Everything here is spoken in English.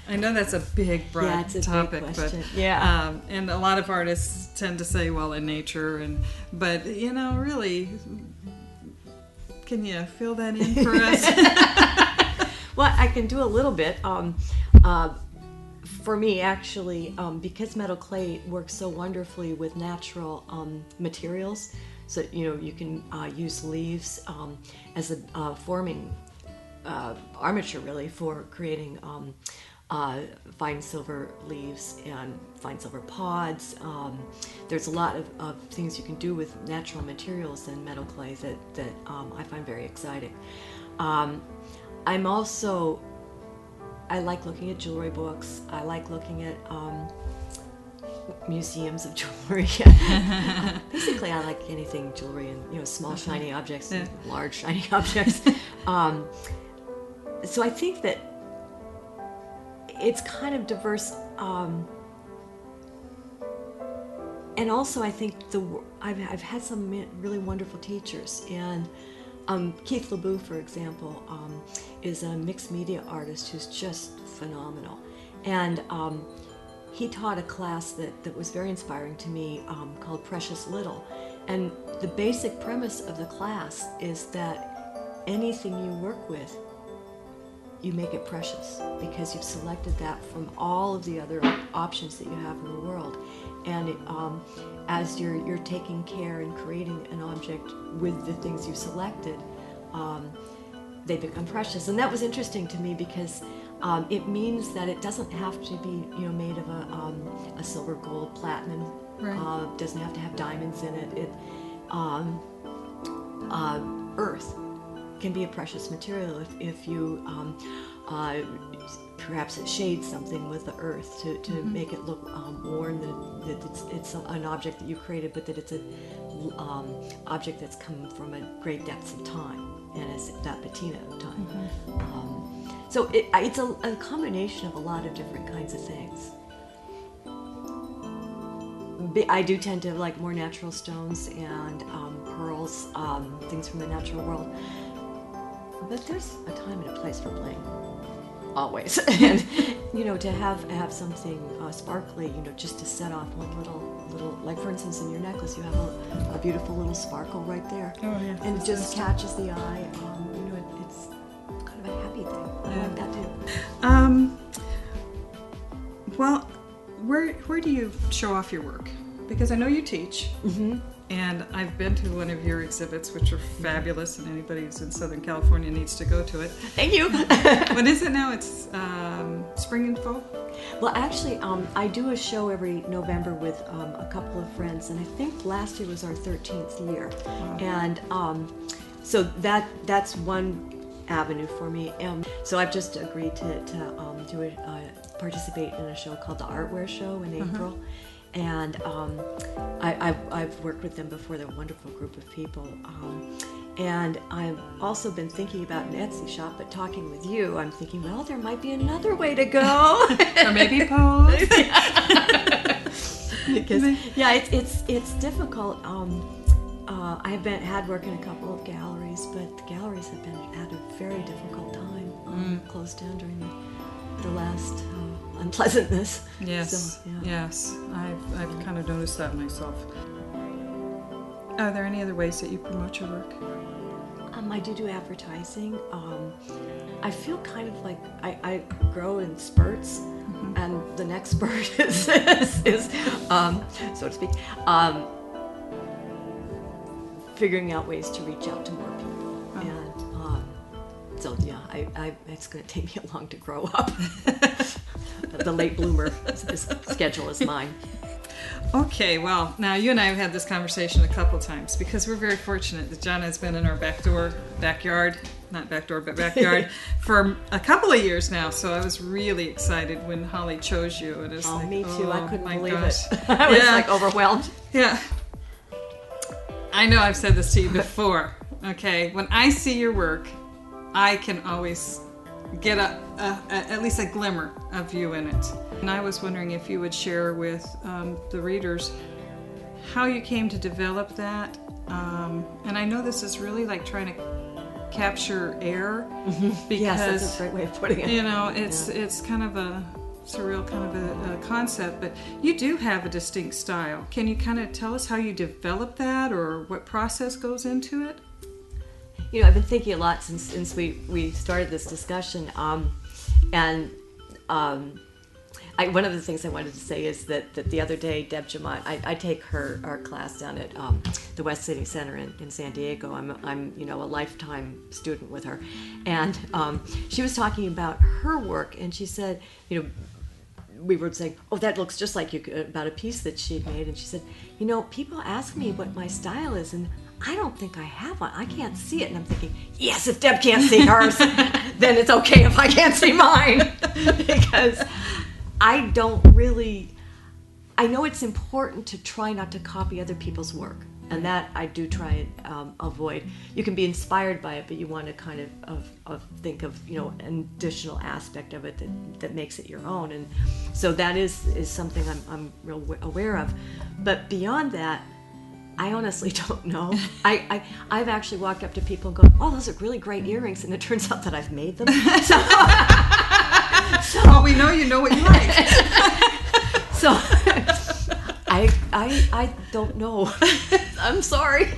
I know that's a big, broad it's a topic, big but question. Yeah. and a lot of artists tend to say, well, in nature, but really, can you fill that in for us? Well, I can do a little bit. For me, actually, because metal clay works so wonderfully with natural materials, so you can use leaves as a forming armature, really, for creating fine silver leaves and fine silver pods. There's a lot of things you can do with natural materials in metal clay that I find very exciting. I like looking at jewelry books. I like looking at museums of jewelry. Basically, I like anything jewelry and small shiny objects and large shiny objects. So I think that it's kind of diverse, and also I think I've had some really wonderful teachers, and Keith LeBoux, for example, is a mixed media artist who's just phenomenal, and he taught a class that was very inspiring to me called Precious Little, and the basic premise of the class is that anything you work with, you make it precious because you've selected that from all of the other options that you have in the world. And as you're taking care and creating an object with the things you selected, they become precious. And that was interesting to me because it means that it doesn't have to be made of a silver, gold, platinum. Right. Doesn't have to have diamonds in it. Earth can be a precious material if you perhaps it shades something with the earth to make it look worn, that it's an object that you created, but that it's an object that's come from a great depths of time, and it's that patina of time. So it's a combination of a lot of different kinds of things. I do tend to like more natural stones and pearls, things from the natural world. But there's a time and a place for bling, always. And to have something sparkly, just to set off one little, like for instance in your necklace, you have a beautiful little sparkle right there. Oh yeah. And it just catches the eye. It's kind of a happy thing. I like that too. Well, where do you show off your work? Because I know you teach. Mm-hmm. And I've been to one of your exhibits, which are fabulous, and anybody who's in Southern California needs to go to it. Thank you. What is it now? It's Spring and Fall? Well, actually, I do a show every November with a couple of friends, and I think last year was our 13th year. Wow. And so that's one avenue for me. So I've just agreed to participate in a show called the Artware Show in April. And I've worked with them before. They're a wonderful group of people. And I've also been thinking about an Etsy shop, but talking with you, I'm thinking, well, there might be another way to go. Or maybe pose. Because, it's difficult. I've had work in a couple of galleries, but the galleries have been at a very difficult time, closed down during the last unpleasantness. Yes, so, yes. I've kind of noticed that myself. Are there any other ways that you promote your work? I do advertising. I feel kind of like I grow in spurts, and the next spurt is so to speak, figuring out ways to reach out to more people. And so it's going to take me long to grow up. The late bloomer schedule is mine. Okay, well, now you and I have had this conversation a couple times because we're very fortunate that Jonna has been in our backyard for a couple of years now. So I was really excited when Holly chose you. And it's me too. I couldn't believe it. I was overwhelmed. Yeah. I know I've said this to you before. Okay, when I see your work, I can always get at least a glimmer of you in it. And I was wondering if you would share with the readers how you came to develop that. And I know this is really like trying to capture air. Because, yes, that's a great way of putting it. It's kind of a surreal kind of a concept, but you do have a distinct style. Can you kind of tell us how you develop that, or what process goes into it? I've been thinking a lot since we started this discussion, one of the things I wanted to say is that the other day, Deb Jamont, I take our class down at the West City Center in San Diego. I'm a lifetime student with her, and she was talking about her work, and she said, we were saying, oh, that looks just like you, about a piece that she'd made, and she said, people ask me what my style is, and I don't think I have one. I can't see it. And I'm thinking, yes, if Deb can't see hers, then it's okay if I can't see mine. Because I know it's important to try not to copy other people's work. And that I do try and avoid. You can be inspired by it, but you want to kind of think of, an additional aspect of it that makes it your own. And so that is something I'm real aware of. But beyond that, I honestly don't know. I've actually walked up to people and go, oh, those are really great earrings, and it turns out that I've made them. So we know you know what you like. So I don't know. I'm sorry.